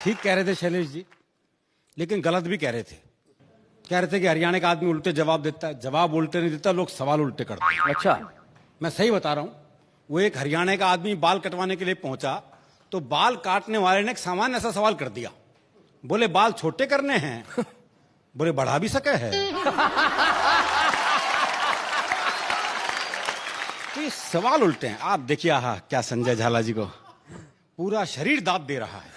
ठीक कह रहे थे शैलेश जी, लेकिन गलत भी कह रहे थे। कह रहे थे कि हरियाणा का आदमी उल्टे जवाब देता है, जवाब उल्टे नहीं देता, लोग सवाल उल्टे करते हैं। अच्छा, मैं सही बता रहा हूं। वो एक हरियाणा का आदमी बाल कटवाने के लिए पहुंचा, तो बाल काटने वाले ने एक सामान्य ऐसा सवाल कर दिया। बोले बाल छोटे करने हैं? बोले बढ़ा भी सके है। तो ये सवाल उल्टे हैं। आप देखिए, आहा क्या संजय झाला जी को पूरा शरीर दाद दे रहा है।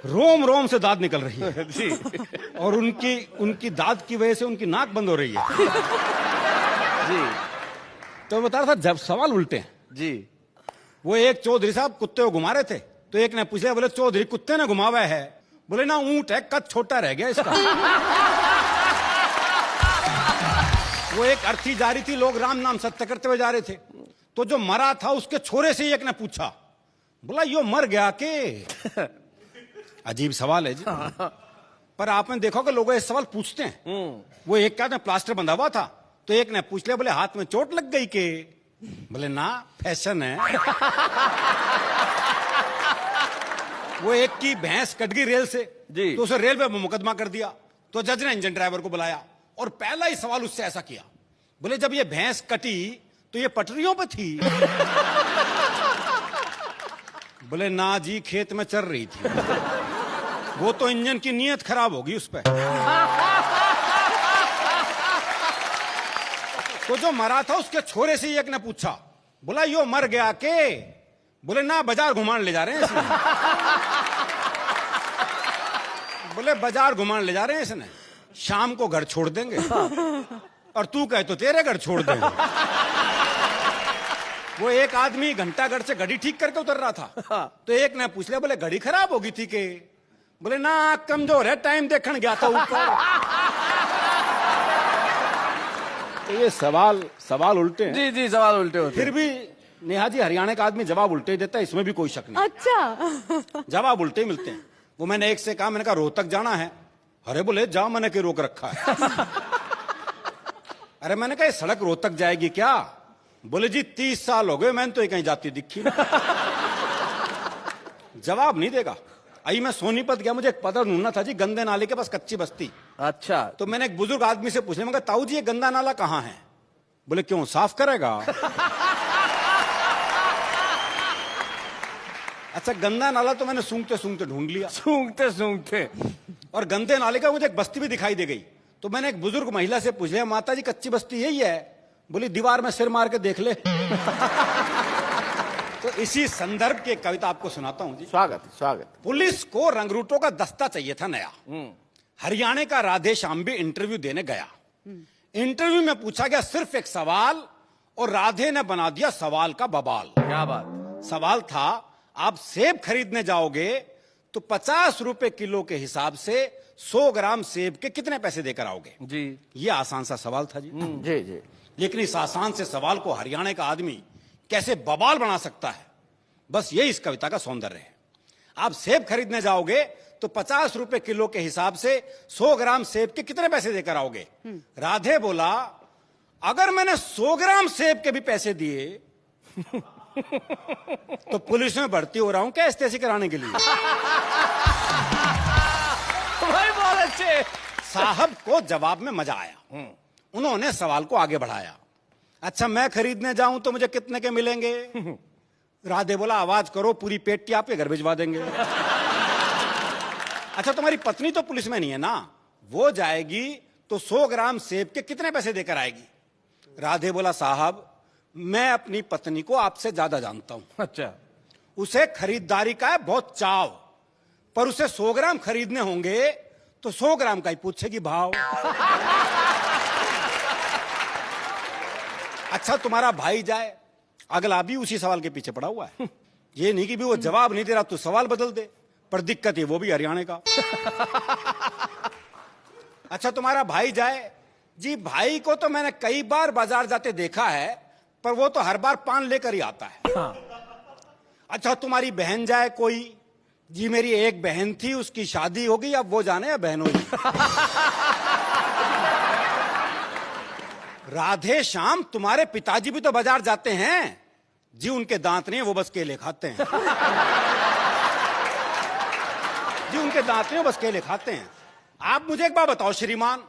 रोम रोम से दाद निकल रही है जी। और उनकी दाद की वजह से उनकी नाक बंद हो रही है। जी तो मैं बता रहा था, जब सवाल उल्टे हैं। जी। वो एक चौधरी साहब कुत्ते को घुमा रहे थे, तो एक ने पूछ लिया, बोले चौधरी कुत्ते ने घुमावा है? बोले ना, ऊंट है, कद छोटा रह गया इसका। वो एक अर्थी जा रही थी, लोग राम नाम सत्य करते हुए जा रहे थे, तो जो मरा था उसके छोरे से एक ने पूछा, बोला यो मर गया के? अजीब सवाल है जी। पर आपने देखा कि लोग ये सवाल पूछते हैं। वो एक क्या था, प्लास्टर बंधा हुआ था, तो एक ने पूछ लिया, बोले हाथ में चोट लग गई के? बोले ना, फैशन है। वो एक की भैंस कट गई रेल से जी। तो उसे रेल पे मुकदमा कर दिया, तो जज ने इंजन ड्राइवर को बुलाया और पहला ही सवाल उससे ऐसा किया, बोले जब ये भैंस कटी तो ये पटरियों पे थी? बोले ना जी, खेत में चल रही थी। वो तो इंजन की नीयत खराब होगी उस पे। तो जो मरा था उसके छोरे से एक ने पूछा, बोला यो मर गया के? बोले ना, बाजार घुमाने ले जा रहे हैं इसने। बोले बाजार घुमाने ले जा रहे हैं इसने, शाम को घर छोड़ देंगे। और तू कहे तो तेरे घर छोड़ देंगे। वो एक आदमी घंटाघर से घड़ी ठीक करके उतर रहा था, तो एक ने पूछ लिया, बोले घड़ी खराब होगी थी के? बोले ना, कमजोर है, टाइम देखने गया था ऊपर। तो ये सवाल उल्टे हैं। जी जी, सवाल उल्टे होते फिर भी नेहा जी, हरियाणा का आदमी जवाब उल्टे ही देता है, इसमें भी कोई शक नहीं। अच्छा। जवाब उल्टे ही मिलते हैं। वो मैंने एक से कहा, मैंने कहा रोहतक जाना है? अरे बोले जाओ, मैंने क्यों रोक रखा है? अरे मैंने कहा ये सड़क रोहतक जाएगी क्या? बोले जी 30 साल हो गए, मैंने तो ये कहीं जाती दिखी। जवाब नहीं देगा। आई मैं सोनीपत गया, मुझे एक पता ढूंढना था जी, गंदे नाले के पास कच्ची बस्ती। अच्छा, तो मैंने एक बुजुर्ग आदमी से पूछने, मैं कहा ताऊ जी ये गंदा नाला कहाँ है? बोले क्यों, साफ करेगा? अच्छा, गंदा नाला तो मैंने सूंघते सूंघते ढूंढ लिया। सूंघते सूंघते। और गंदे नाले का मुझे एक बस्ती भी दिखाई दे गई, तो मैंने एक बुजुर्ग महिला से पूछ लिया, माता जी कच्ची बस्ती यही है? बोली दीवार में सिर मार के देख ले। तो इसी संदर्भ की एक कविता आपको सुनाता हूं जी। स्वागत स्वागत। पुलिस को रंगरूटों का दस्ता चाहिए था नया। हरियाणा का राधे श्याम भी इंटरव्यू देने गया। इंटरव्यू में पूछा गया सिर्फ एक सवाल, और राधे ने बना दिया सवाल का बवाल। क्या बात। सवाल था, आप सेब खरीदने जाओगे तो 50 रुपए किलो के हिसाब से 100 ग्राम सेब के कितने पैसे देकर आओगे? जी। ये आसान सा सवाल था जी। जी जी। लेकिन इस आसान से सवाल को हरियाणा का आदमी कैसे बवाल बना सकता है, बस ये इस कविता का सौंदर्य है। आप सेब खरीदने जाओगे तो 50 रुपए किलो के हिसाब से 100 ग्राम सेब के कितने पैसे देकर आओगे? राधे बोला, अगर मैंने 100 ग्राम सेब के भी पैसे दिए तो पुलिस में भर्ती हो रहा हूं क्या एसटीसी कराने के लिए? भाई बहुत अच्छे। साहब को जवाब में मजा आया। उन्होंने सवाल को आगे बढ़ाया, अच्छा मैं खरीदने जाऊं तो मुझे कितने के मिलेंगे? राधे बोला, आवाज करो, पूरी पेटी आपके घर भिजवा देंगे। अच्छा तुम्हारी पत्नी तो पुलिस में नहीं है ना, वो जाएगी तो 100 ग्राम सेब के कितने पैसे देकर आएगी? राधे बोला, साहब मैं अपनी पत्नी को आपसे ज्यादा जानता हूं। अच्छा। उसे खरीदारी का है बहुत चाव, पर उसे 100 ग्राम खरीदने होंगे तो 100 ग्राम का ही पूछेगी भाव। अच्छा तुम्हारा भाई जाए, अगला भी उसी सवाल के पीछे पड़ा हुआ है। ये नहीं कि भी वो जवाब नहीं दे रहा तो सवाल बदल दे, पर दिक्कत है वो भी हरियाणा का। अच्छा तुम्हारा भाई जाए, जी भाई को तो मैंने कई बार बाजार जाते देखा है, पर वो तो हर बार पान लेकर ही आता है। अच्छा तुम्हारी बहन जाए कोई, जी मेरी एक बहन थी, उसकी शादी हो गई, अब वो जाने या बहनों जी। राधे श्याम तुम्हारे पिताजी भी तो बाजार जाते हैं, जी उनके दांत नहीं है, वो बस केले खाते हैं। जी उनके दांत नहीं है, वो बस केले खाते हैं। आप मुझे एक बात बताओ श्रीमान,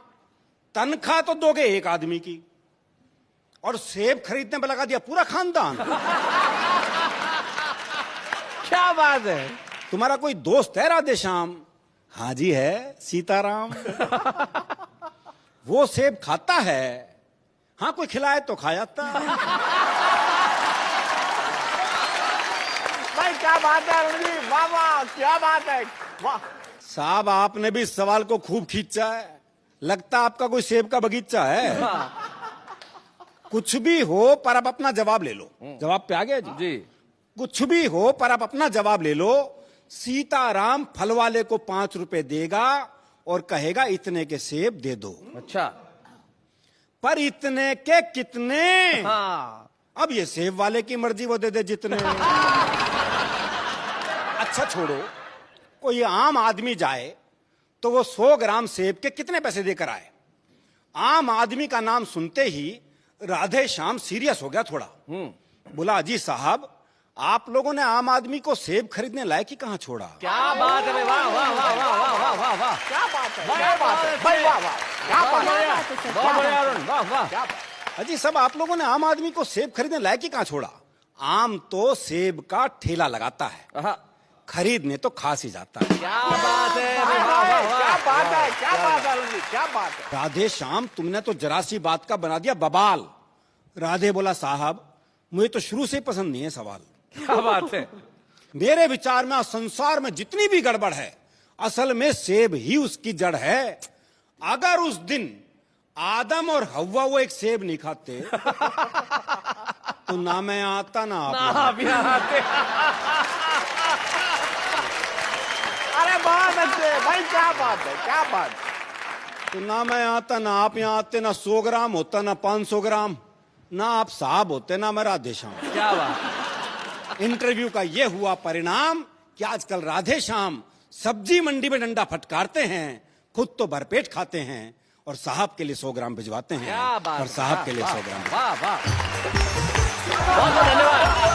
तनख्वाह तो दोगे एक आदमी की और सेब खरीदने पर लगा दिया पूरा खानदान। क्या बात है। तुम्हारा कोई दोस्त है राधेश्याम? हाँ जी है, सीताराम। वो सेब खाता है, हाँ कोई खिलाए तो खा जाता है। भाई क्या बात है अरुण जी, वाह वाह, क्या बात है, वाह। साहब आपने भी इस सवाल को खूब खींचा है, लगता आपका कोई सेब का बगीचा है। कुछ भी हो पर आप अपना जवाब ले लो। जवाब पे आ गया जी? जी। कुछ भी हो पर आप अपना जवाब ले लो। सीताराम फल वाले को 5 रुपए देगा और कहेगा इतने के सेब दे दो। अच्छा। पर इतने के कितने? हाँ। अब ये सेब वाले की मर्जी, वो दे दे जितने। अच्छा छोड़ो, कोई आम आदमी जाए तो वो 100 ग्राम सेब के कितने पैसे देकर आए? आम आदमी का नाम सुनते ही राधेश्याम सीरियस हो गया थोड़ा। बोला अजी साहब, आप लोगों ने आम आदमी को सेब खरीदने लायक ही कहां छोड़ा? क्या बात है, वाह वाह वाह वाह वाह वाह वाह वाह, क्या बात है, क्या बात है भाई, वाह वाह, क्या बात है, बहुत बढ़िया अरुण, वाह वाह। अजी सब आप लोगों ने आम आदमी को सेब खरीदने लायक ही कहां छोड़ा? आम तो सेब का ठेला लगाता है, खरीदने तो खास ही जाता है। क्या बात है, क्या बात है, क्या बात है अरुण जी, क्या बात है। राधेश्याम तुमने तो जरा सी बात का बना दिया बवाल। राधे बोला साहब मुझे तो शुरू से ही पसंद नहीं है सवाल। क्या बात है। मेरे विचार में संसार में जितनी भी गड़बड़ है असल में सेब ही उसकी जड़ है। अगर उस दिन आदम और हव्वा वो एक सेब नहीं खाते तो ना मैं आता ना आप आते। अरे बहुत अच्छे भाई, क्या बात है, क्या बात है। तो ना मैं आता ना आप यहाँ आते, ना 100 ग्राम होता ना 500 ग्राम, ना आप साहब होते ना मैं राधेश्याम। क्या बात। इंटरव्यू का ये हुआ परिणाम कि आजकल राधेश्याम सब्जी मंडी में डंडा फटकारते हैं, खुद तो भरपेट खाते हैं और साहब के लिए 100 ग्राम भिजवाते हैं। क्या बात। और साहब के लिए 100 ग्राम। वाह वाह, बहुत बहुत धन्यवाद।